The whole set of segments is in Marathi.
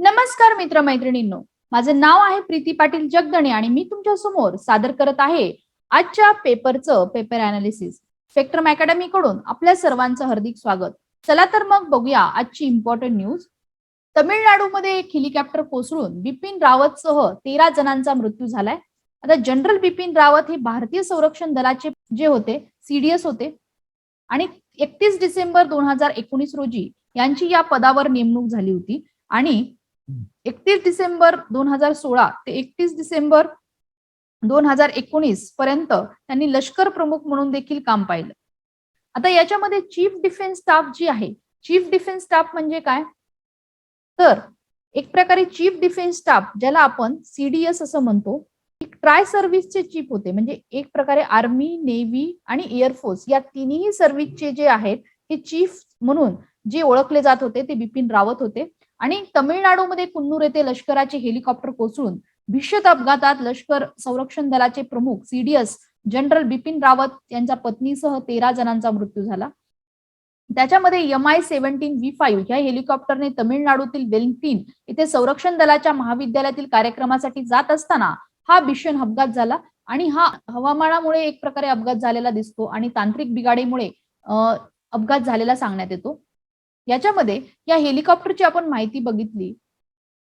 नमस्कार मित्रमैत्रिणींनो, माझे नाव आहे प्रीती पाटील जगदणे आणि मी तुमच्या समोर सादर करत आहे आजच्या पेपरचं पेपर अनालिसिस. स्पेक्ट्रम अकॅडमी कडून आपल्या सर्वांचं हार्दिक स्वागत. चला तर मग बघूया आजची इम्पॉर्टंट न्यूज. तमिळनाडूमध्ये एक हेलिकॉप्टर कोसळून बिपिन रावत सह 13 जणांचा मृत्यू झालाय. आता जनरल बिपिन रावत हे भारतीय संरक्षण दलाचे जे होते सीडीएस होते आणि 31 डिसेंबर 2019 रोजी यांची या पदावर नेमणूक झाली होती आणि 31 डिसेंबर 2016 ते 31 डिसेंबर 2019 पर्यंत त्यांनी लष्कर प्रमुख म्हणून देखील काम पाहिलं. आता याच्यामध्ये चीफ डिफेन्स स्टाफ जी आहे, चीफ डिफेन्स स्टाफ म्हणजे काय, तर एक प्रकारे चीफ डिफेन्स स्टाफ ज्याला आपण सीडीएस असं म्हणतो, एक ट्राय सर्व्हिसचे चीफ होते. म्हणजे एक प्रकारे आर्मी, नेव्ही आणि एअरफोर्स या तिन्ही सर्व्हिसचे जे आहेत हे चीफ म्हणून जे ओळखले जात होते ते बिपिन रावत होते. आणि तमिळनाडूमध्ये कुन्नूर येथे लष्कराचे हेलिकॉप्टर कोसळून भीषण अपघातात लष्कर संरक्षण दलाचे प्रमुख सीडीएस जनरल बिपिन रावत यांच्या पत्नीसह 13 जणांचा मृत्यू झाला. त्याच्यामध्ये MI-17V5 ह्या हेलिकॉप्टरने तमिळनाडूतील वेलिंग्टन येथे संरक्षण दलाच्या महाविद्यालयातील कार्यक्रमासाठी जात असताना हा भीषण अपघात झाला आणि हा हवामानामुळे एक प्रकारे अपघात झालेला दिसतो आणि तांत्रिक बिघाडीमुळे अपघात झालेला सांगण्यात येतो. याच्यामध्ये या हेलिकॉप्टरची आपण माहिती बघितली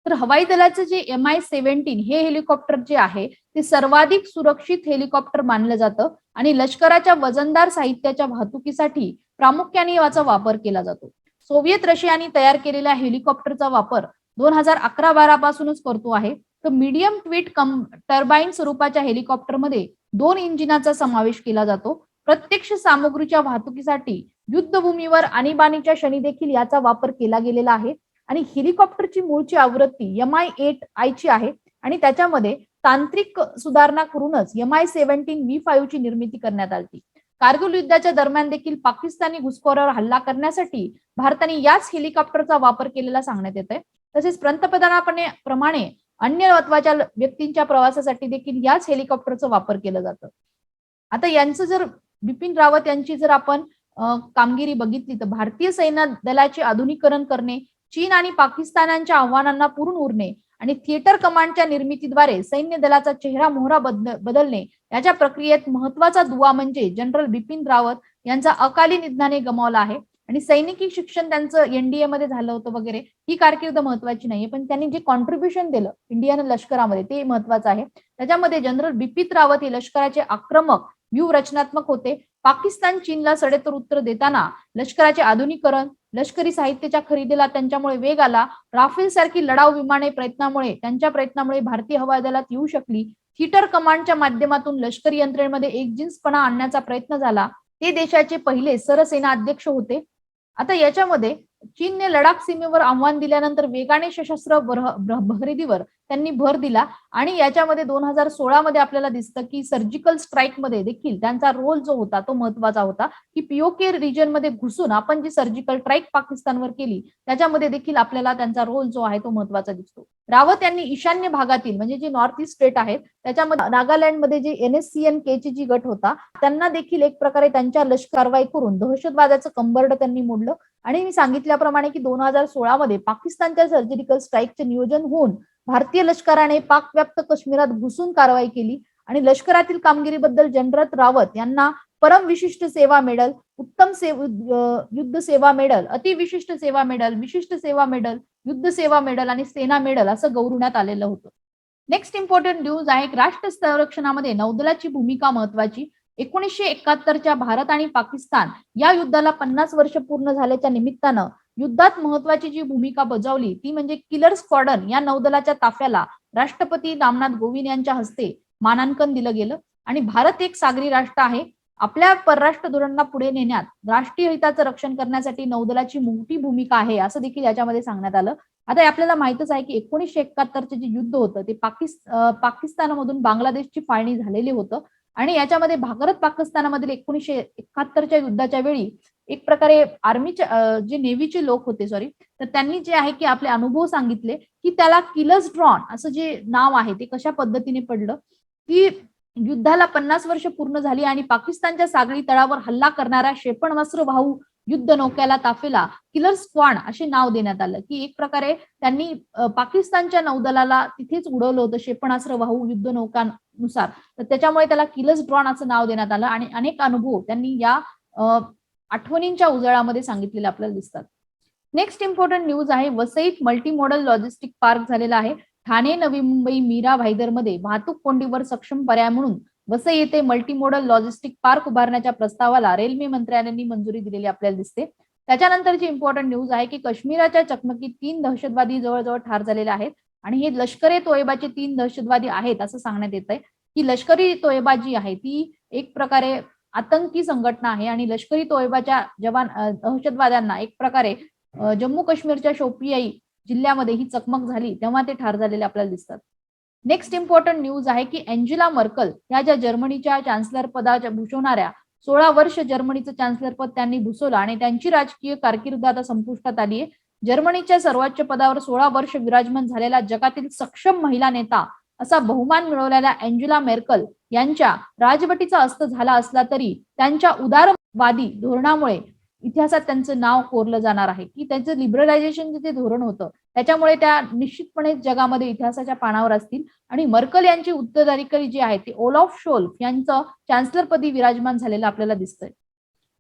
तर हवाई दलाचं जे MI-17 हे हेलिकॉप्टर जे आहे ते सर्वाधिक सुरक्षित हेलिकॉप्टर मानलं जातं आणि लष्कराच्या वजनदार साहित्याच्या वाहतुकीसाठी प्रामुख्याने याचा वापर केला जातो. सोव्हिएत रशियाने तयार केलेल्या हेलिकॉप्टरचा वापर 2011-12 पासूनच करतो आहे. तर मीडियम ट्विट टर्बाईन स्वरूपाच्या हेलिकॉप्टरमध्ये 2 इंजिनाचा समावेश केला जातो. प्रत्यक्ष सामग्रीच्या वाहतुकीसाठी युद्धभूमीवर आणीबाणीच्या क्षणी देखील याचा वापर केला गेलेला आहे. आणि हेलिकॉप्टरची मूळची आवृत्ती MI-8I ची आहे आणि त्याच्यामध्ये तांत्रिक सुधारणा करूनच MI-17V5 ची निर्मिती करण्यात आली. कारगिल युद्धाच्या दरम्यान देखील पाकिस्तानी घुसखोरावर हल्ला करण्यासाठी भारताने याच हेलिकॉप्टरचा वापर केलेला सांगण्यात येत आहे. तसेच पंतप्रधानाप्रमाणे अन्य महत्वाच्या व्यक्तींच्या प्रवासासाठी देखील याच हेलिकॉप्टरचा वापर केला जातो. आता यांचं जर बिपिन रावत यांची जर आपण कामगिरी बघितली तर भारतीय सैन्य दलाचे आधुनिकीकरण करणे, चीन आणि पाकिस्तानांच्या आव्हानांना पुरून उरणे आणि थिएटर कमांडच्या निर्मितीद्वारे सैन्य दलाचा चेहरा मोहरा बदलणे याच्या प्रक्रियेत महत्वाचा दुवा म्हणजे जनरल बिपिन रावत यांचा अकाली निधनाने गमावला आहे. आणि सैनिकी शिक्षण त्यांचं NDA मध्ये झालं होतं वगैरे, ही कारकीर्द महत्वाची नाहीये, पण त्यांनी जे कॉन्ट्रीब्युशन दिलं इंडियन लष्करामध्ये ते महत्वाचं आहे. त्याच्यामध्ये जनरल बिपिन रावत हे लष्कराचे आक्रमक व्यूह रचनात्मक होते. पाकिस्तान चीनला सडेतोड उत्तर देताना लष्कराचे आधुनिकीकरण, लष्करी साहित्याच्या खरेदीला त्यांच्यामुळे वेग आला. राफेल सारखी लढाऊ विमाने त्यांच्या प्रयत्नामुळे भारतीय हवाई दलात येऊ शकली. थिएटर कमांडच्या माध्यमातून लष्करी यंत्रणेमध्ये एकजिन्सपणा आणण्याचा प्रयत्न झाला. ते देशाचे पहिले सरसेना अध्यक्ष होते. आता याच्यामध्ये चीनने लडाख सीमेवर आव्हान दिल्यानंतर वेगाने सशस्त्र खरेदीवर त्यांनी भर दिला आणि याच्यामध्ये 2016 मध्ये आपल्याला दिसतं की सर्जिकल स्ट्राईक मध्ये देखील त्यांचा रोल जो होता तो महत्वाचा होता. की POK रिजन मध्ये घुसून आपण जी सर्जिकल स्ट्राईक पाकिस्तानवर केली त्याच्यामध्ये देखील आपल्याला त्यांचा रोल जो आहे तो महत्वाचा दिसतो. रावत यांनी ईशान्य भागातील म्हणजे जे नॉर्थ ईस्ट स्टेट आहेत त्याच्यामध्ये नागालँडमध्ये जे NSCN-K ची जी गट होता त्यांना देखील एक प्रकारे त्यांच्या लष्कर कारवाई करून दहशतवादाचं कंबरड त्यांनी मोडलं. आणि मी सांगितल्याप्रमाणे की 2016 मध्ये पाकिस्तानच्या सर्जिकल स्ट्राईकचे नियोजन होऊन भारतीय लष्कराने पाकव्याप्त काश्मीरात घुसून कारवाई केली आणि लष्करातील कामगिरीबद्दल जनरल रावत यांना परम विशिष्ट सेवा मेडल, उत्तम युद्ध सेवा मेडल, अतिविशिष्ट सेवा मेडल, विशिष्ट सेवा मेडल, युद्ध सेवा मेडल आणि सेना मेडल असं गौरवण्यात आलेलं होतं. नेक्स्ट इम्पॉर्टंट न्यूज आहे राष्ट्र संरक्षणामध्ये नौदलाची भूमिका महत्वाची. 1971च्या भारत आणि पाकिस्तान या युद्धाला 50 वर्ष पूर्ण झाल्याच्या निमित्तानं युद्धात महत्वाची जी भूमिका बजावली ती म्हणजे किलर स्क्वॉड्रन या नौदलाच्या ताफ्याला राष्ट्रपती रामनाथ कोविंद यांच्या हस्ते मानांकन दिलं गेलं. आणि भारत एक सागरी राष्ट्र आहे. आपल्या परराष्ट्र धोरणांना पुढे नेण्यात राष्ट्रीय हिताचं रक्षण करण्यासाठी नौदलाची मोठी भूमिका आहे असं देखील याच्यामध्ये सांगण्यात आलं. आता आपल्याला माहितच आहे की 1971चे जे युद्ध होतं ते पाकिस्तानमधून बांगलादेशची फाळणी झालेली होतं आणि याच्यामध्ये भारत पाकिस्तानामधील 1971च्या युद्धाच्या वेळी एक प्रकारे आर्मीच्या जे नेव्हीचे लोक होते तर त्यांनी जे आहे की आपले अनुभव सांगितले की त्याला किलर्स ड्रॉन असं जे नाव आहे ते कशा पद्धतीने पडलं की युद्धाला 50 वर्ष पूर्ण झाली आणि पाकिस्तानच्या सागरी तळावर हल्ला करणाऱ्या क्षेपणास्त्र वाहू युद्ध नौक्याला ताफेला किलर स्क्वॉड असे नाव देण्यात आलं, की एक प्रकारे त्यांनी पाकिस्तानच्या नौदलाला तिथेच उडवलं होतं क्षेपणास्त्र वाहू युद्ध नौकांनुसार. तर त्याच्यामुळे त्याला किलर्स ड्रॉन असं नाव देण्यात आलं आणि अनेक अनुभव त्यांनी या आठवणींच्या उजळामध्ये सांगितलेले आपल्याला दिसतात. नेक्स्ट इम्पॉर्टंट न्यूज आहे, वसईत मल्टी मॉडल लॉजिस्टिक पार्क झालेला आहे. ठाणे, नवी मुंबई, मीरा भाईदरमध्ये वाहतूक कोंडीवर सक्षम पर्याय म्हणून वसई येथे मल्टी मॉडल लॉजिस्टिक पार्क उभारण्याच्या प्रस्तावाला रेल्वे मंत्र्यांनी मंजुरी दिलेली आपल्याला दिसते. त्याच्यानंतरची इम्पॉर्टंट न्यूज आहे की काश्मीरच्या चकमकीत 3 दहशतवादी जवळजवळ ठार झालेले आहेत आणि हे लष्कर ए तोयबाचे 3 दहशतवादी आहेत असं सांगण्यात येत आहे. की लष्करी तोयबा जी आहे ती एक प्रकारे आतंकी संघटना आहे आणि लष्करी तोयबाच्या दहशतवाद्यांना एक प्रकारे जम्मू काश्मीरच्या शोपियाई जिल्ह्यामध्ये ही चकमक झाली तेव्हा ते ठार झालेले आपल्याला दिसतात. नेक्स्ट इम्पॉर्टंट न्यूज आहे की एंजेला मर्कल या ज्या जर्मनीच्या चान्सलर पदाच्या भूषवणाऱ्या 16 वर्ष जर्मनीचं चान्सलर पद त्यांनी भूषवलं आणि त्यांची राजकीय कारकीर्द आता संपुष्टात आली आहे. जर्मनीच्या सर्वोच्च पदावर 16 वर्ष विराजमान झालेला जगातील सक्षम महिला नेता असा बहुमान मिळवलेल्या एंजेला मेर्कल यांच्या राजवटीचा अस्त झाला असला तरी त्यांच्या उदारवादी धोरणामुळे इतिहासात त्यांचं नाव कोरलं जाणार आहे. की त्यांचं लिबरलायझेशन जे धोरण होतं त्याच्यामुळे त्या निश्चितपणे जगामध्ये इतिहासाच्या पानावर असतील आणि मर्कल यांची उत्तराधिकारी जी आहे ती ओलॉफ शोल्फ यांचं चान्सलरपदी विराजमान झालेलं आपल्याला दिसतंय.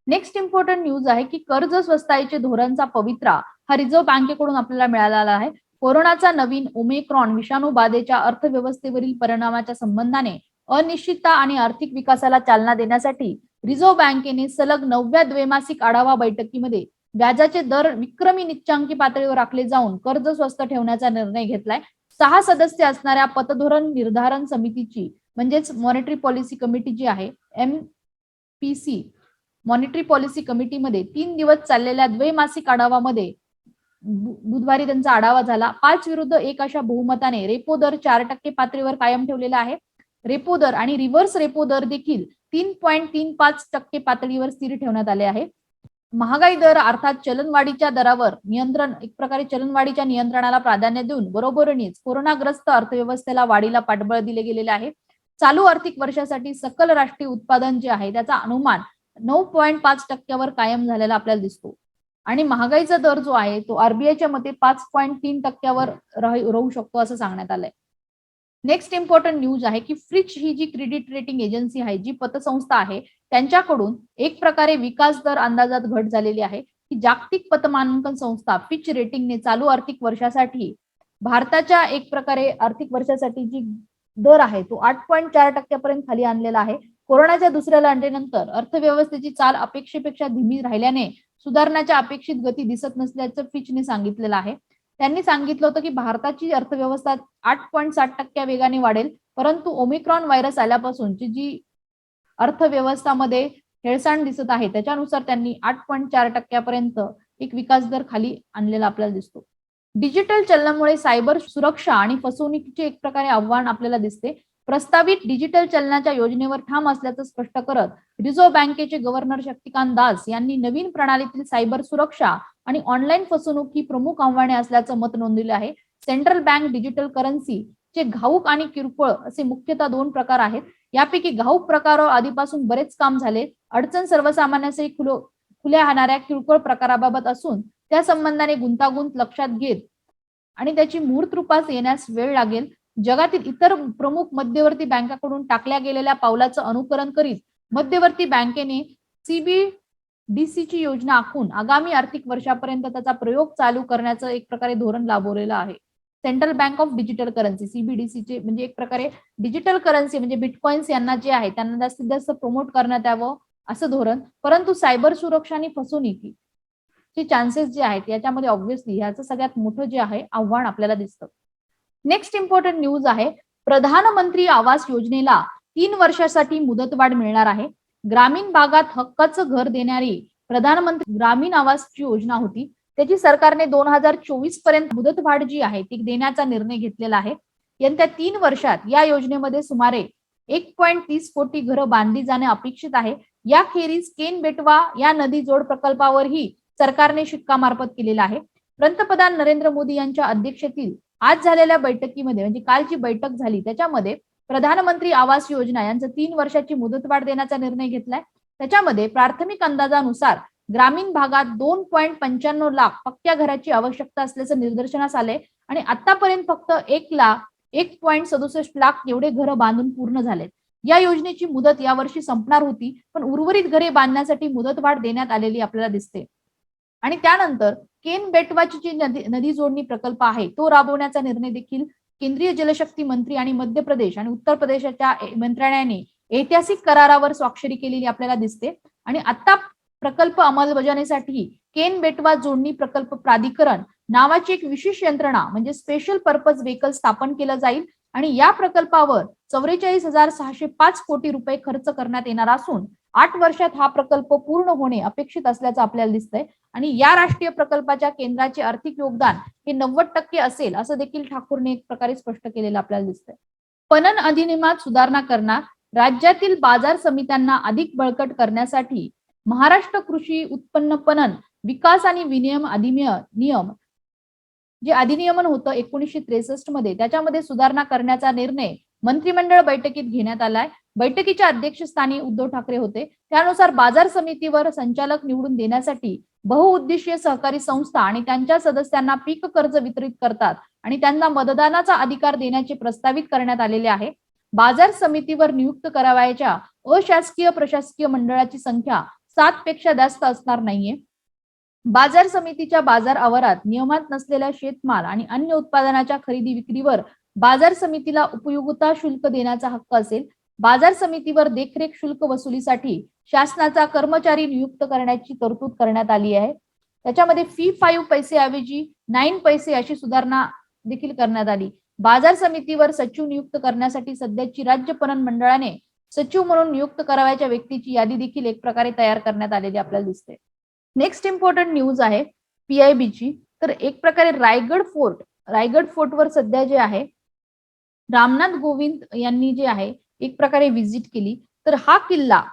नेक्स्ट इम्पॉर्टंट न्यूज आहे की कर्ज स्वस्ताईचे धोरणचा पवित्रा हा रिझर्व्ह बँकेकडून आपल्याला मिळालेला आहे. कोरोनाचा नवीन ओमिक्रॉन विषाणू बाधेच्या अर्थव्यवस्थेवरील परिणामाच्या संबंधाने अनिश्चितता आणि आर्थिक विकासाला चालना देण्यासाठी रिझर्व्ह बँकेने सलग 9व्या द्वैमासिक आढावा बैठकीमध्ये व्याजाचे दर विक्रमी निच्चांकी पातळीवर राखले जाऊन कर्ज स्वस्त ठेवण्याचा निर्णय घेतलाय. 6 सदस्य असणाऱ्या पतधोरण निर्धारण समितीची म्हणजेच मॉनिटरी पॉलिसी कमिटी जी आहे MPC मॉनिटरी पॉलिसी कमिटीमध्ये 3 दिवस चाललेल्या द्वैमासिक आढावामध्ये बुधवारी त्यांचा आढावा झाला. 5 विरुद्ध 1 अशा बहुमताने रेपो दर 4% पातळीवर कायम ठेवलेला आहे. रेपो दर आणि रिव्हर्स रेपो दर देखील 3.35% पातळीवर स्थिर ठेवण्यात आले आहे. महागाई दर अर्थात चलनवाढीच्या दरावर नियंत्रण एक प्रकारे चलनवाढीच्या नियंत्रणाला प्राधान्य देऊन बरोबरीनेच कोरोनाग्रस्त अर्थव्यवस्थेला वाढीला पाठबळ दिले गेलेले आहे. चालू आर्थिक वर्षासाठी सकल राष्ट्रीय उत्पादन जे आहे त्याचा अनुमान 9.5% कायम झालेला आपल्याला दिसतो आणि महागाईचा दर जो आहे तो आरबीआयच्या मते 5.3% राहू शकतो असं सांगण्यात आलंय. नेक्स्ट इम्पॉर्टंट न्यूज आहे की फ्रिच ही जी क्रेडिट रेटिंग एजन्सी आहे जी पतसंस्था आहे त्यांच्याकडून एक प्रकारे विकास दर अंदाजात घट झालेली आहे. की जागतिक पतमानांकन संस्था फिच रेटिंगने चालू आर्थिक वर्षासाठी भारताच्या एक प्रकारे आर्थिक वर्षासाठी जी दर आहे तो 8.4% पर्यंत खाली आणलेला आहे. कोरोनाच्या दुसऱ्या लाटेनंतर अर्थव्यवस्थेची चाल अपेक्षेपेक्षा धीमी राहिल्याने सुधारण्याच्या अपेक्षित गती दिसत नसल्याचं फिचने सांगितलेलं आहे. त्यांनी सांगितलं होतं की भारताची अर्थव्यवस्था 8.7% वेगाने वाढेल परंतु ओमिक्रॉन व्हायरस आल्यापासूनची जी अर्थव्यवस्थामध्ये हेळसांड दिसत आहे त्याच्यानुसार त्यांनी 8.4% पर्यंत एक विकास दर खाली आणलेला आपल्याला दिसतो. डिजिटल चलनामुळे सायबर सुरक्षा आणि फसवणुकीचे एक प्रकारे आव्हान आपल्याला दिसते. प्रस्तावित डिजिटल चलनाच्या योजनेवर ठाम असल्याचं स्पष्ट करत रिझर्व्ह बँकेचे गव्हर्नर शक्तिकांत दास यांनी नवीन प्रणालीतील सायबर सुरक्षा आणि ऑनलाईन फसवणूक ही प्रमुख आव्हाने असल्याचं मत नोंदवले आहे. सेंट्रल बँक डिजिटल करन्सीचे घाऊक आणि किरकोळ असे मुख्यतः 2 प्रकार आहेत. यापैकी घाऊक प्रकारावर आधीपासून बरेच काम झाले. अडचण सर्वसामान्यांसाठी खुल्या राहणाऱ्या किरकोळ प्रकाराबाबत असून त्या संबंधाने गुंतागुंत लक्षात घेत आणि त्याची मूर्तरूपास येण्यास वेळ लागेल. जगातील इतर प्रमुख मध्यवर्ती बँकांकडून टाकल्या गेलेल्या पावलाचं अनुकरण करीत मध्यवर्ती बँकेने CBDCची योजना आखून आगामी आर्थिक वर्षापर्यंत त्याचा प्रयोग चालू करण्याचं एक प्रकारे धोरण राबवलेलं आहे. Central bank of digital currency CBDCचे म्हणजे एक प्रकारे डिजिटल करन्सी म्हणजे बिटकॉइन्स यांना जे आहे त्यांना जास्तीत जास्त प्रमोट करण्यात यावं असं धोरण. परंतु सायबर सुरक्षा आणि फसवणुकीचे चान्सेस जे आहेत याच्यामध्ये ऑब्व्हियसली ह्याचं सगळ्यात मोठं जे आहे आव्हान आपल्याला दिसतं. नेक्स्ट इम्पॉर्टंट न्यूज आहे, प्रधानमंत्री आवास योजनेला 3 वर्षासाठी मुदतवाढ मिळणार आहे. ग्रामीण भागात हक्काचं घर देणारी प्रधानमंत्री ग्रामीण आवासची योजना होती त्याची सरकारने 2024 पर्यंत मुदतवाढ जी आहे ती देण्याचा निर्णय घेतलेला आहे. येत्या 3 वर्षात या योजनेमध्ये सुमारे 1.30 कोटी घरं बांधली जाणे अपेक्षित आहे. याखेरीज केन बेटवा या नदी जोड प्रकल्पावरही सरकारने शिक्कामार्फत केलेला आहे. पंतप्रधान नरेंद्र मोदी यांच्या अध्यक्षतेतील आज झालेल्या बैठकीमध्ये म्हणजे काल जी बैठक झाली त्याच्यामध्ये प्रधानमंत्री आवास योजना यांचं 3 वर्षाची मुदतवाढ देण्याचा निर्णय घेतलाय. त्याच्यामध्ये प्राथमिक अंदाजानुसार ग्रामीण भागात 2.95 लाख पक्क्या घराची आवश्यकता असल्याचं निदर्शनास आले आणि आतापर्यंत फक्त 1.67 लाख एवढे घरं बांधून पूर्ण झालेत. या योजनेची मुदत यावर्षी संपणार होती, पण उर्वरित घरे बांधण्यासाठी मुदतवाढ देण्यात आलेली आपल्याला दिसते. आणि त्यानंतर केन बेटवाची जी नदी जोडणी प्रकल्प आहे तो राबवण्याचा निर्णय देखील केंद्रीय जलशक्ती मंत्री आणि मध्य प्रदेश आणि उत्तर प्रदेशाच्या मंत्रालयाने ऐतिहासिक करारावर स्वाक्षरी केलेली आपल्याला दिसते. आणि आता प्रकल्प अंमलबजावणीसाठी केन बेटवा जोडणी प्रकल्प प्राधिकरण नावाची एक विशेष यंत्रणा म्हणजे स्पेशल पर्पज व्हेकल स्थापन केलं जाईल आणि या प्रकल्पावर 44,605 कोटी रुपये खर्च करण्यात येणार असून 8 वर्षात हा प्रकल्प पूर्ण होणे अपेक्षित असल्याचं आपल्याला दिसतंय. आणि या राष्ट्रीय प्रकल्पाच्या केंद्राचे आर्थिक योगदान हे 90% असेल असं देखील ठाकूरने एक प्रकारे स्पष्ट केलेलं आपल्याला दिसतंय. पणन अधिनियमात सुधारणा करणार, राज्यातील बाजार समित्यांना अधिक बळकट करण्यासाठी महाराष्ट्र कृषी उत्पन्न पणन विकास आणि विनियम अधिनियम जे अधिनियमन होतं 1963 मध्ये त्याच्यामध्ये सुधारणा करण्याचा निर्णय मंत्रिमंडळ बैठकीत घेण्यात आलाय. बैठकीच्या अध्यक्षस्थानी उद्धव ठाकरे होते. त्यानुसार बाजार समितीवर संचालक निवडून देण्यासाठी बहुउद्देशीय सहकारी संस्था आणि त्यांच्या सदस्यांना पीक कर्ज वितरित करतात आणि त्यांना मतदानाचा अधिकार देण्याचे प्रस्तावित करण्यात आलेले आहे. बाजार समितीवर नियुक्त करावयाच्या अशासकीय प्रशासकीय मंडळाची संख्या 7 पेक्षा जास्त असणार नाहीये. बाजार समितीच्या बाजार आवारात नियमात नसलेल्या शेतमाल आणि अन्य उत्पादनाच्या खरेदी विक्रीवर बाजार समितीला उपयोगिता शुल्क देण्याचा हक्क असेल. बाजार समितीवर देखरेख शुल्क वसुलीसाठी शासनाचा कर्मचारी नियुक्त करण्याची तरतूद करण्यात आली आहे. त्याच्यामध्ये फी 5 पैसे ऐवजी 9 पैसे अशी सुधारणा देखील करण्यात आली. बाजार समितीवर सचिव नियुक्त करण्यासाठी सध्याची राज्य पणन मंडळाने सचिव म्हणून नियुक्त करावयाच्या व्यक्तीची यादी देखील एक प्रकारे तयार करण्यात आलेली आपल्याला दिसते. नेक्स्ट इम्पॉर्टंट न्यूज आहे PIBची. तर एक प्रकारे रायगड फोर्टवर सध्या जे आहे रामनाथ कोविंद यांनी जे आहे एक प्रकारे व्हिजिट केली. तर हा किल्ला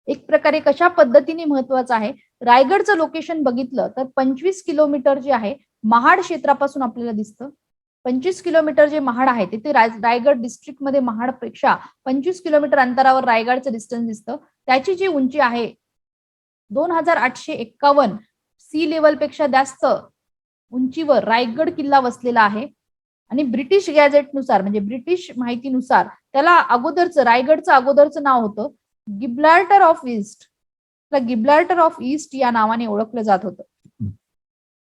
एक प्रकारे कशा पद्धतीने महत्वाचा आहे, रायगडचं लोकेशन बघितलं तर 25 किलोमीटर जे आहे महाड क्षेत्रापासून आपल्याला दिसतं. 25 किलोमीटर जे महाड आहे तिथे रायगड डिस्ट्रिक्ट मध्ये महाडपेक्षा 25 किलोमीटर अंतरावर रायगडचं डिस्टन्स दिसतं. त्याची जी उंची आहे 2851 सी लेवल पेक्षा जास्त उंचीवर रायगड किल्ला वसलेला आहे. आणि ब्रिटिश गॅझेटनुसार म्हणजे ब्रिटिश माहितीनुसार त्याला अगोदरचं रायगडचं अगोदरचं नाव होतं Gibraltar of east. Gibraltar of east या नावाने ओळखलं जात होतं.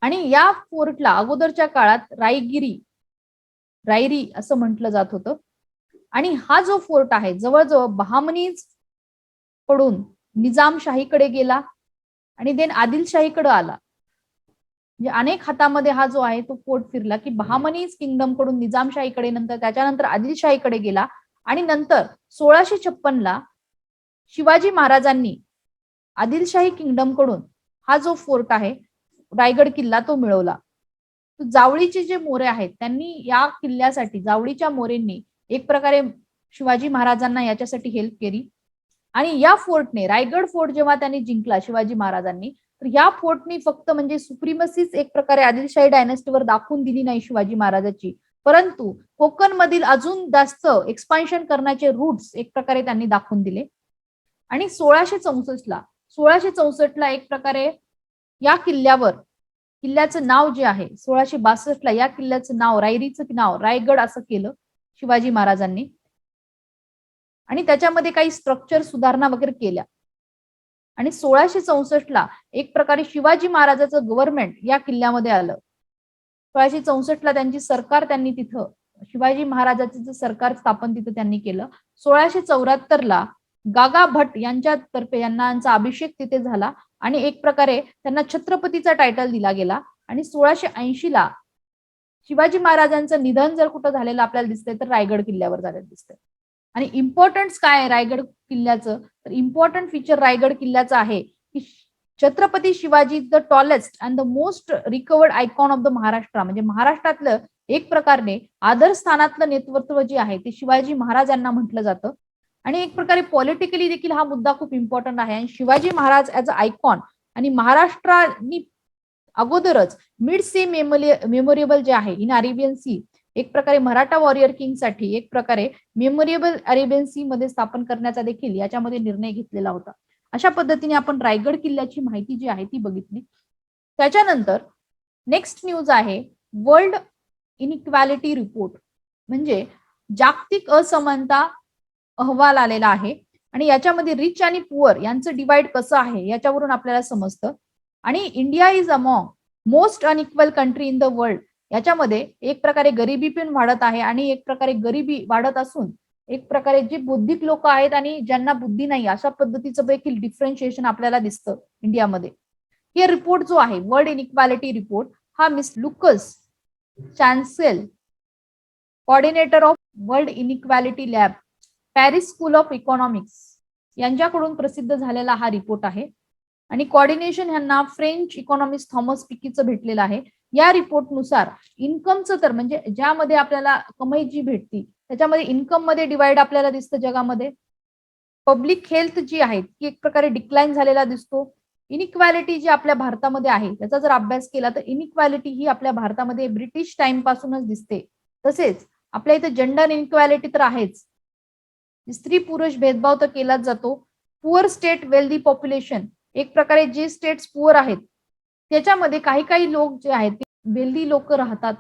आणि या फोर्टला अगोदरच्या काळात रायरी असं म्हटलं जात होतं. आणि हा जो फोर्ट आहे जवळजवळ बहामनीज कडून निजामशाहीकडे गेला आणि देन आदिलशाहीकडे आला. म्हणजे अनेक हातामध्ये हा जो आहे तो फोर्ट फिरला की बहामनीज किंगडम कडून निजामशाहीकडे, नंतर त्याच्यानंतर आदिलशाहीकडे गेला आणि नंतर 1656 ला शिवाजी महाराजांनी आदिलशाही किंगडम कडून हा जो फोर्ट आहे रायगड किल्ला तो मिळवला. जावळीचे जे मोरे आहेत त्यांनी या किल्ल्यासाठी जावळीच्या मोरेंनी एक प्रकारे शिवाजी महाराजांना याच्यासाठी हेल्प केली. आणि या फोर्टने रायगड फोर्ट जेव्हा त्यांनी जिंकला शिवाजी महाराजांनी तर या फोर्टनी फक्त म्हणजे सुप्रीमसीच एक प्रकारे आदिलशाही डायनेस्टीवर दाखवून दिली नाही शिवाजी महाराजांची, परंतु कोकण मधील अजून जास्त एक्सपान्शन करण्याचे रूट्स एक प्रकारे त्यांनी दाखवून दिले. आणि 1664 ला एक प्रकारे या किल्ल्याचं नाव जे आहे 1662 ला या किल्ल्याचं नाव रायरीचं नाव रायगड असं केलं शिवाजी महाराजांनी. आणि त्याच्यामध्ये काही स्ट्रक्चर सुधारणा वगैरे केल्या. आणि 1664 ला एक प्रकारे शिवाजी महाराजांचं गव्हर्नमेंट या किल्ल्यामध्ये आलं. 1664 ला त्यांची सरकार त्यांनी तिथं शिवाजी महाराजांचं सरकार स्थापन तिथं त्यांनी केलं. 1674 ला गागा भट्ट यांच्यातर्फे यांचा अभिषेक तिथे झाला आणि एक प्रकारे त्यांना छत्रपतीचा टायटल दिला गेला. आणि 1680 ला शिवाजी महाराजांचं निधन जर कुठं झालेलं आपल्याला दिसतंय तर रायगड किल्ल्यावर झालेलं दिसतंय. आणि इम्पॉर्टन्स काय आहे रायगड किल्ल्याचं, तर इम्पॉर्टंट फीचर रायगड किल्ल्याचं आहे की Chhatrapati Shivaji the tallest and the most recovered icon of the Maharashtra, म्हणजे महाराष्ट्रातलं एक प्रकारे आदर स्थानातलं नेतृत्व जे आहे ते शिवाजी महाराजांना म्हटलं जातं. आणि एक प्रकारे पॉलिटिकली देखील हा मुद्दा खूप इम्पॉर्टंट आहे. आणि Shivaji Maharaj as a icon आणि महाराष्ट्रानी अगोदरच मिड सी मेमोरियबल जे आहे इन अरेबियन सी एक प्रकारे मराठा वॉरियर किंग साठी एक प्रकारे मेमोरियबल अरेबियन सी मध्ये स्थापन करण्याचा देखील याच्यामध्ये निर्णय घेतलेला होता. अशा पद्धतीने आपण रायगड किल्ल्याची माहिती जी आहे ती बघितली. त्याच्यानंतर नेक्स्ट न्यूज आहे वर्ल्ड इनइक्वॅलिटी रिपोर्ट, म्हणजे जागतिक असमानता अहवाल आलेला आहे आणि याच्यामध्ये रिच आणि पुअर यांचं डिवाइड कसं आहे याच्यावरून आपल्याला समजतं. आणि India is among most unequal country in the world, याच्यामध्ये एक प्रकारे गरिबी पण वाढत आहे आणि एक प्रकारे गरिबी वाढत असून एक प्रकारे जे बौद्धिक लोक आहेत आणि ज्यांना बुद्धी नाही अशा पद्धतीचं देखील डिफरन्शिएशन आपल्याला दिसतं इंडियामध्ये. हे रिपोर्ट जो आहे वर्ल्ड इनइक्वॅलिटी रिपोर्ट हा miss Lucas Chancel, coordinator of World Inequality Lab, Paris School of Economics यांच्याकडून प्रसिद्ध झालेला हा रिपोर्ट आहे. आणि कोऑर्डिनेशन यांना फ्रेंच इकॉनॉमिस्ट थॉमस पिकीचं भेटलेलं आहे. या रिपोर्टनुसार इन्कमचं तर म्हणजे ज्यामध्ये आपल्याला कमाई जी भेटती त्याच्यामध्ये इन्कम मध्ये डिवाइड आपल्याला दिसतं जगामध्ये. पब्लिक हेल्थ जी आहे ती एक प्रकारे डिक्लाइन झालेला दिसतो. इनइक्वॅलिटी जी आपल्या भारतामध्ये आहे त्याचा जर अभ्यास केला तर इनइक्वॅलिटी ही आपल्या भारतामध्ये ब्रिटिश टाइम पासूनच दिसते. तसेच आपल्या इथे जेंडर इनइक्वॅलिटी तर आहेच, स्त्री पुरुष भेदभाव तर केलाच जातो. पुअर स्टेट वेल्दी पॉप्युलेशन, एक प्रकारे जे स्टेट्स पुअर आहेत त्याच्यामध्ये काही काही लोक जे आहेत ते वेल्दी लोक राहतात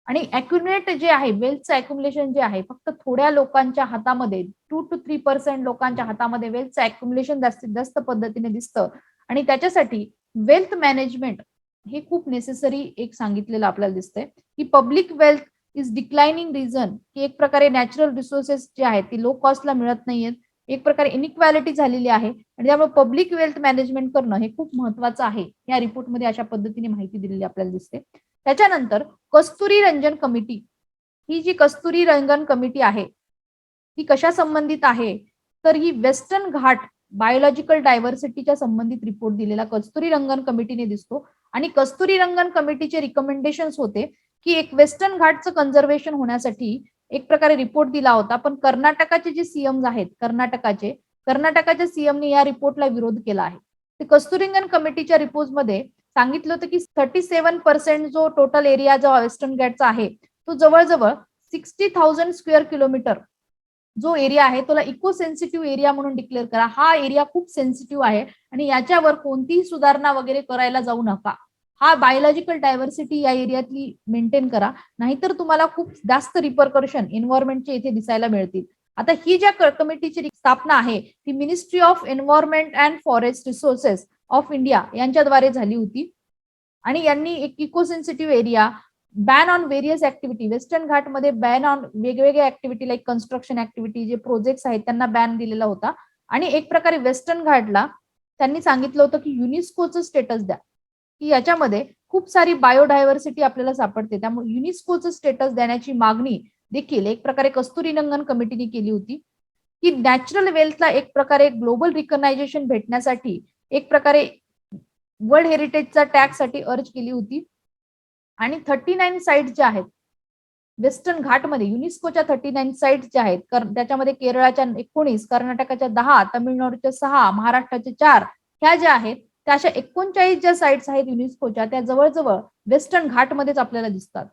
आणि अॅक्युमुलेट जे आहे वेल्थचं अॅक्युमुलेशन जे आहे फक्त थोड्या लोकांच्या हातामध्ये 2 to 3% लोकांच्या हातामध्ये वेल्थचं अॅक्युमुलेशन जास्तीत जास्त पद्धतीने दिसतं. आणि त्याच्यासाठी वेल्थ मॅनेजमेंट हे खूप नेसेसरी एक सांगितलेलं आपल्याला दिसतंय की public wealth is declining reason, की एक प्रकारे नॅचरल रिसोर्सेस जे आहेत ती लो कॉस्टला मिळत नाहीयेत, एक प्रकारे इनइक्वॅलिटी झालेली आहे आणि त्यामुळे पब्लिक वेल्थ मॅनेजमेंट करणं हे खूप महत्वाचं आहे. या रिपोर्टमध्ये अशा पद्धतीने माहिती दिलेली आपल्याला दिसते. त्याच्यानंतर कस्तुरी रंजन कमिटी, ही जी कस्तुरी रंजन कमिटी आहे ती कशा संबंधित आहे तर ही वेस्टर्न घाट बायोलॉजिकल डायव्हर्सिटीच्या संबंधित रिपोर्ट दिलेला कस्तुरी रंगन कमिटीने दिसतो. आणि कस्तुरी रंगन कमिटीचे रिकमेंडेशन्स होते की एक वेस्टर्न घाटचं कन्झर्वेशन होण्यासाठी एक प्रकारे रिपोर्ट दिला होता, पण कर्नाटकाचे जे सीएम आहेत कर्नाटकाच्या सीएमने या रिपोर्टला विरोध केला आहे. ते कस्तुरीरंगन कमिटीच्या रिपोर्टमध्ये सांगितलं होतं की 37% जो टोटल एरिया जो वेस्टर्न घाटचा आहे तो जवळजवळ 60,000 स्क्वेअर किलोमीटर जो एरिया आहे त्याला इको सेन्सिटिव्ह एरिया म्हणून डिक्लेअर करा. हा एरिया खूप सेन्सिटिव्ह आहे आणि याच्यावर कोणतीही सुधारणा वगैरे करायला जाऊ नका. हा बायोलॉजिकल डायव्हर्सिटी या एरियातली मेंटेन करा, नाहीतर तुम्हाला खूप जास्त रिपरकर्शन एन्व्हायरमेंटचे इथे दिसायला मिळतील. आता ही ज्या कमिटीची स्थापना आहे ती ministry of environment and forest resources of India यांच्याद्वारे झाली होती. आणि यांनी एक eco sensitive area, ban on various activity, western घाटमध्ये बॅन ऑन वेगवेगळ्या ऍक्टिव्हिटी लाईक कन्स्ट्रक्शन ऍक्टिव्हिटी, जे प्रोजेक्ट्स आहेत त्यांना बॅन दिलेला होता. आणि एक प्रकारे वेस्टर्न घाटला त्यांनी सांगितलं होतं की युनेस्कोचं स्टेटस द्या, की याच्यामध्ये खूप सारी बायोडायव्हर्सिटी आपल्याला सापडते, त्यामुळे युनेस्कोचं स्टेटस देण्याची मागणी देखील एक प्रकारे कस्तुरीरंगन कमिटीने केली होती. की नॅचरल वेल्थला एक प्रकारे ग्लोबल रिकग्नायझेशन भेटण्यासाठी एक प्रकारे वर्ल्ड हेरिटेजचा टॅग साठी अर्ज केली होती. आणि 39 साइट्स ज्या आहेत वेस्टर्न घाटमध्ये युनेस्कोच्या 39 साइट्स ज्या आहेत त्याच्यामध्ये केरळाच्या 19, कर्नाटकाच्या 10, तामिळनाडूच्या 6, महाराष्ट्राच्या 4 ह्या ज्या आहेत त्या अशा 39 ज्या साइट्स आहेत युनेस्कोच्या त्या जवळजवळ वेस्टर्न घाटमध्येच आपल्याला दिसतात.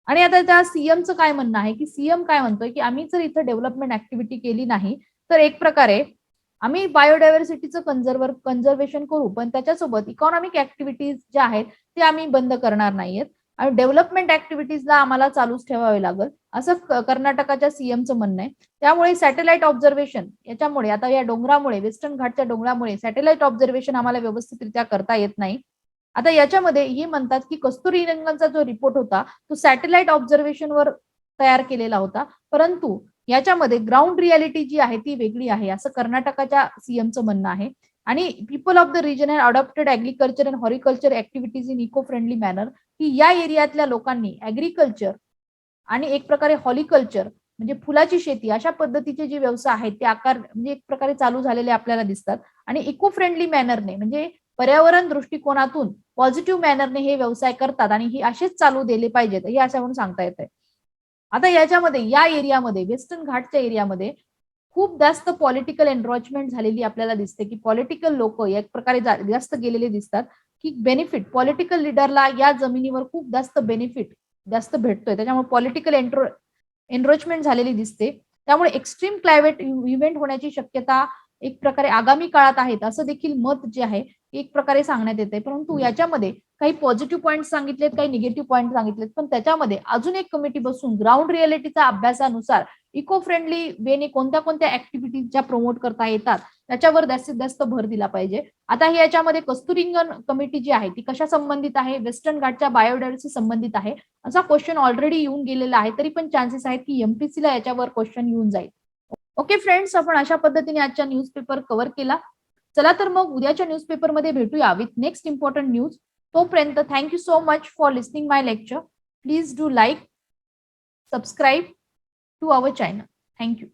आणि आता त्या सीएमचं काय म्हणणं आहे की सीएम काय म्हणतोय की आम्ही जर इथं डेव्हलपमेंट ऍक्टिव्हिटी केली नाही तर एक प्रकारे आम्ही बायोडायव्हर्सिटीचं कन्झर्वेशन करू, पण त्याच्यासोबत इकॉनॉमिक ऍक्टिव्हिटीज ज्या आहेत ते आम्ही बंद करणार नाहीयेत आणि डेव्हलपमेंट ऍक्टिव्हिटीजला आम्हाला चालूच ठेवावे लागेल, असं कर्नाटकाच्या सीएमचं म्हणणं आहे. त्यामुळे सॅटेलाइट ऑब्झर्वेशन याच्यामुळे आता या डोंगरामुळे वेस्टर्न घाटच्या डोंगरामुळे सॅटेलाइट ऑब्झर्वेशन आम्हाला व्यवस्थितरित्या करता येत नाही. आता याच्यामध्ये हे म्हणतात की कस्तुरीरंगनचा जो रिपोर्ट होता तो सॅटेलाइट ऑब्झर्वेशनवर तयार केलेला होता, परंतु याच्यामध्ये ग्राउंड रियालिटी जी आहे ती वेगळी आहे असं कर्नाटकाच्या सीएमचं म्हणणं आहे. आणि people of the region had adopted agriculture and horticulture activities in eco friendly manner, की या एरियातल्या लोकांनी ऍग्रिकल्चर आणि एक प्रकारे हॉलिकल्चर म्हणजे फुलाची शेती अशा पद्धतीचे जे व्यवसाय आहेत ते म्हणजे एक प्रकारे चालू झालेले आपल्याला दिसतात. आणि इको फ्रेंडली मॅनरने म्हणजे पर्यावरण दृष्टिकोनातून पॉझिटिव्ह मॅनरने हे व्यवसाय करतात आणि हे असेच चालू दिले पाहिजेत हे असं म्हणून सांगता येत आहे. आता याच्यामध्ये या एरियामध्ये वेस्टर्न घाटच्या एरियामध्ये खूप जास्त पॉलिटिकल एनरॉचमेंट झालेली आपल्याला दिसते, की पॉलिटिकल लोक एक प्रकारे जास्त गेलेले दिसतात, की बेनिफिट पॉलिटिकल लिडरला या जमिनीवर खूप जास्त बेनिफिट जास्त भेटतोय, त्याच्यामुळे पॉलिटिकल एनरोचमेंट झालेली दिसते. त्यामुळे एक्स्ट्रीम क्लायमेट इव्हेंट होण्याची शक्यता एक प्रकारे आगामी काळात आहेत असं देखील मत जे आहे एक प्रकारे सांगण्यात येते. परंतु याच्यामध्ये काही पॉझिटिव्ह पॉईंट सांगितलेत, काही निगेटिव्ह पॉईंट सांगितलेत. पण त्याच्यामध्ये अजून एक कमिटी बसून ग्राउंड रिअलिटीचा अभ्यासानुसार इको फ्रेंडली वेने कोणत्या ऍक्टिव्हिटीज ज्या प्रमोट करता येतात त्याच्यावर जास्तीत जास्त भर दिला पाहिजे. आता ही याच्यामध्ये कस्तुरिंगन कमिटी जी आहे ती कशा संबंधित आहे, वेस्टर्न घाटच्या बायोडायव्हर्सिटी संबंधित आहे असा क्वेश्चन ऑलरेडी येऊन गेलेला आहे. तरी पण चान्सेस आहेत की एमपीसीला याच्यावर क्वेश्चन येऊन जाईल. ओके फ्रेंड्स, आपण अशा पद्धतीने आजच्या न्यूजपेपर कव्हर केला. चला तर मग उद्याच्या न्यूजपेपरमध्ये भेटूया विथ नेक्स्ट इम्पॉर्टंट न्यूज. तोपर्यंत thank you so much for listening my lecture. Please do like, subscribe to our channel. Thank you.